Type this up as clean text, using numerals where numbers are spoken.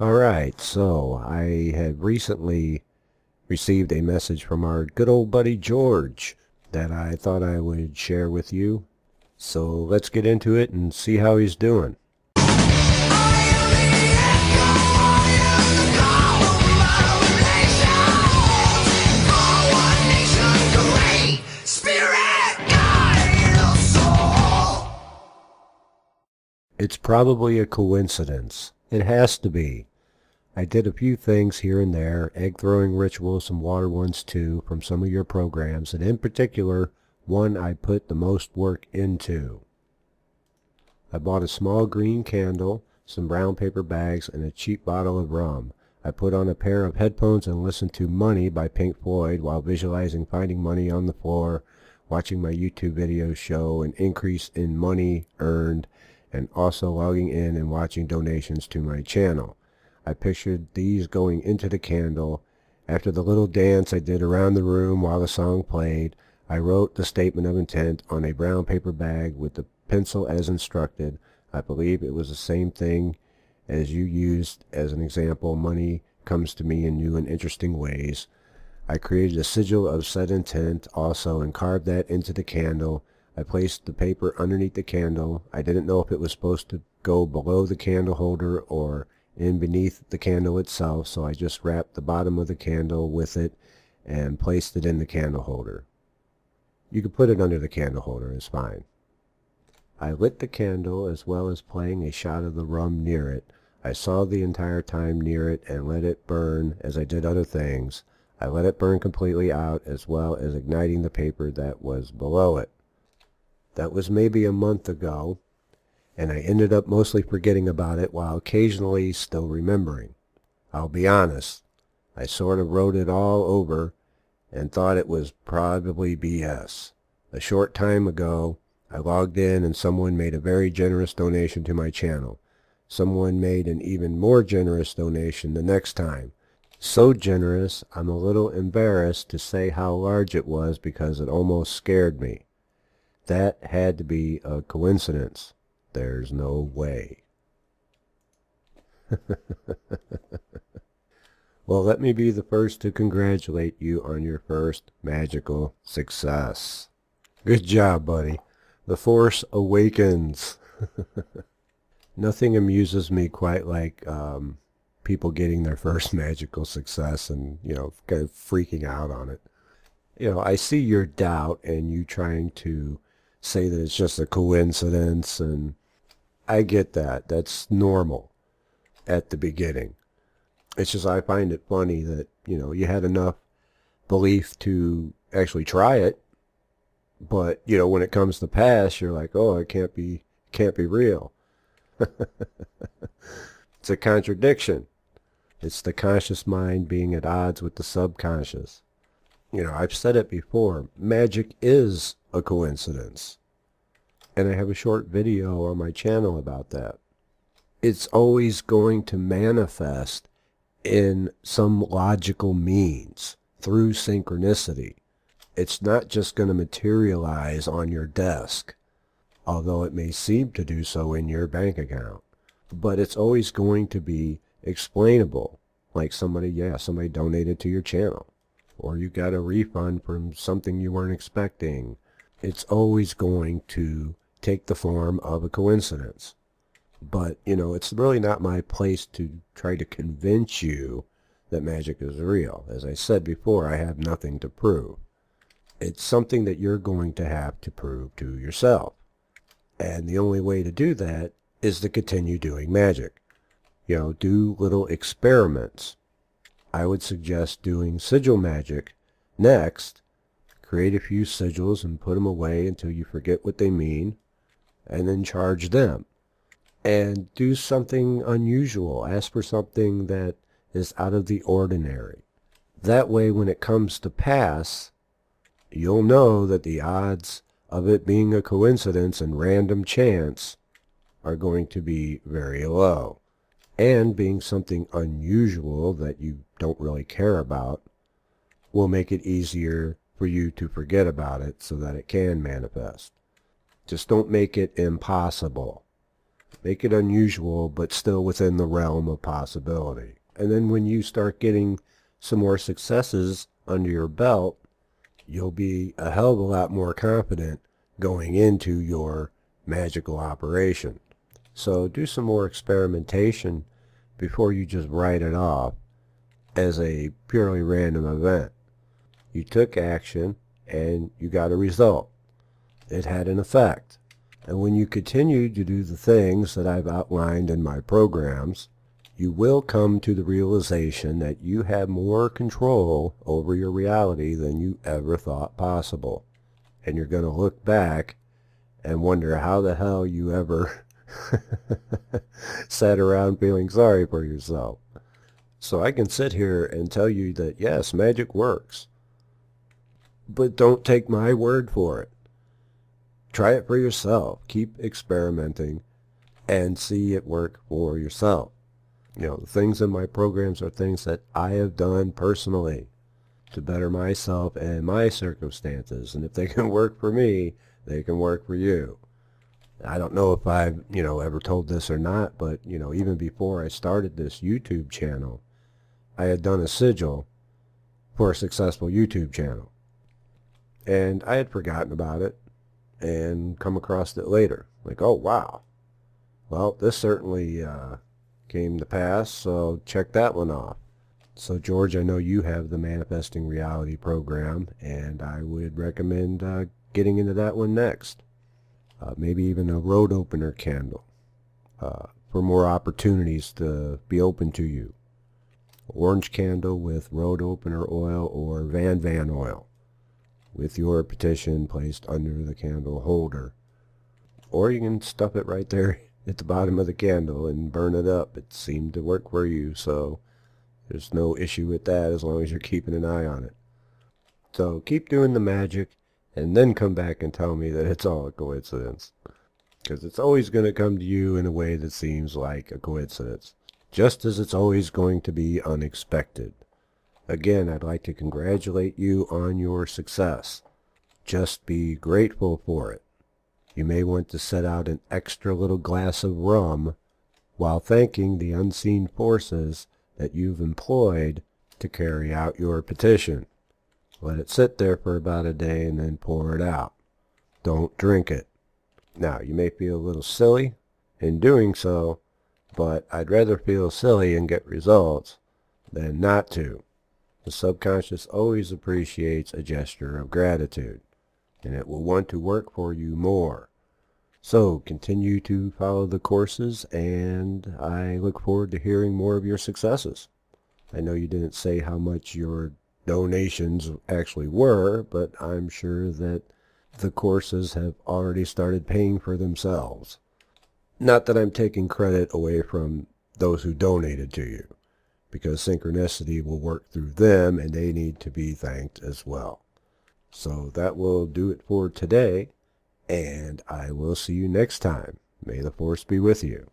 Alright, so I had recently received a message from our good old buddy George that I thought I would share with you. So let's get into it and see how he's doing. It's probably a coincidence. It has to be. I did a few things here and there, egg throwing rituals, some water ones too, from some of your programs, and in particular, one I put the most work into. I bought a small green candle, some brown paper bags, and a cheap bottle of rum. I put on a pair of headphones and listened to Money by Pink Floyd while visualizing finding money on the floor, watching my YouTube videos show an increase in money earned, and also logging in and watching donations to my channel. I pictured these going into the candle. After the little dance I did around the room while the song played, I wrote the statement of intent on a brown paper bag with the pencil as instructed. I believe it was the same thing as you used as an example. Money comes to me in new and interesting ways. I created a sigil of said intent also and carved that into the candle. I placed the paper underneath the candle. I didn't know if it was supposed to go below the candle holder or in beneath the candle itself, so I just wrapped the bottom of the candle with it and placed it in the candle holder. You could put it under the candle holder, it's fine. I lit the candle as well as playing a shot of the rum near it. I saw the entire time near it and let it burn as I did other things. I let it burn completely out as well as igniting the paper that was below it. That was maybe a month ago, and I ended up mostly forgetting about it while occasionally still remembering. I'll be honest, I sort of wrote it all over and thought it was probably BS. A short time ago, I logged in and someone made a very generous donation to my channel. Someone made an even more generous donation the next time. So generous, I'm a little embarrassed to say how large it was because it almost scared me. That had to be a coincidence. There's no way. Well, let me be the first to congratulate you on your first magical success. Good job, buddy. The Force Awakens. Nothing amuses me quite like people getting their first magical success and, kind of freaking out on it. I see your doubt and you trying to say that it's just a coincidence, and I get that. That's normal at the beginning. It's just I find it funny that, you had enough belief to actually try it, but, when it comes to pass, you're like, oh, it can't be real. It's a contradiction. It's the conscious mind being at odds with the subconscious. I've said it before, magic is a coincidence. And I have a short video on my channel about that. It's always going to manifest in some logical means through synchronicity. It's not just going to materialize on your desk, although it may seem to do so in your bank account. But it's always going to be explainable. Like somebody donated to your channel, or you got a refund from something you weren't expecting. It's always going to take the form of a coincidence. But, it's really not my place to try to convince you that magic is real. As I said before, I have nothing to prove. It's something that you're going to have to prove to yourself. And the only way to do that is to continue doing magic. Do little experiments. I would suggest doing sigil magic next. Create a few sigils and put them away until you forget what they mean, and then charge them. And do something unusual. Ask for something that is out of the ordinary. That way, when it comes to pass, you'll know that the odds of it being a coincidence and random chance are going to be very low. And being something unusual that you don't really care about will make it easier for you to forget about it so that it can manifest. Just don't make it impossible. Make it unusual, but still within the realm of possibility. And then when you start getting some more successes under your belt, you'll be a hell of a lot more confident going into your magical operation. So do some more experimentation before you just write it off as a purely random event. You took action and you got a result. It had an effect. And when you continue to do the things that I've outlined in my programs, you will come to the realization that you have more control over your reality than you ever thought possible. And you're going to look back and wonder how the hell you ever sat around feeling sorry for yourself. So I can sit here and tell you that yes, magic works. But don't take my word for it. Try it for yourself. Keep experimenting and see it work for yourself. You know, the things in my programs are things that I have done personally to better myself and my circumstances. And if they can work for me, they can work for you. I don't know if I've, ever told this or not, but, even before I started this YouTube channel, I had done a sigil for a successful YouTube channel. And I had forgotten about it and come across it later. Like, oh, wow. Well, this certainly came to pass, so check that one off. So, George, I know you have the Manifesting Reality program, and I would recommend getting into that one next. Maybe even a road opener candle for more opportunities to be open to you. Orange candle with road opener oil or Van oil with your petition placed under the candle holder. Or you can stuff it right there at the bottom of the candle and burn it up. It seemed to work for you, so there's no issue with that as long as you're keeping an eye on it. So keep doing the magic and then come back and tell me that it's all a coincidence. Because it's always going to come to you in a way that seems like a coincidence, just as it's always going to be unexpected. Again, I'd like to congratulate you on your success. Just be grateful for it. You may want to set out an extra little glass of rum while thanking the unseen forces that you've employed to carry out your petition. Let it sit there for about a day and then pour it out. Don't drink it. Now, you may feel a little silly in doing so, but I'd rather feel silly and get results than not to. The subconscious always appreciates a gesture of gratitude, and it will want to work for you more. So continue to follow the courses, and I look forward to hearing more of your successes. I know you didn't say how much your donations actually were, but I'm sure that the courses have already started paying for themselves. Not that I'm taking credit away from those who donated to you, because synchronicity will work through them and they need to be thanked as well. So that will do it for today, and I will see you next time. May the force be with you.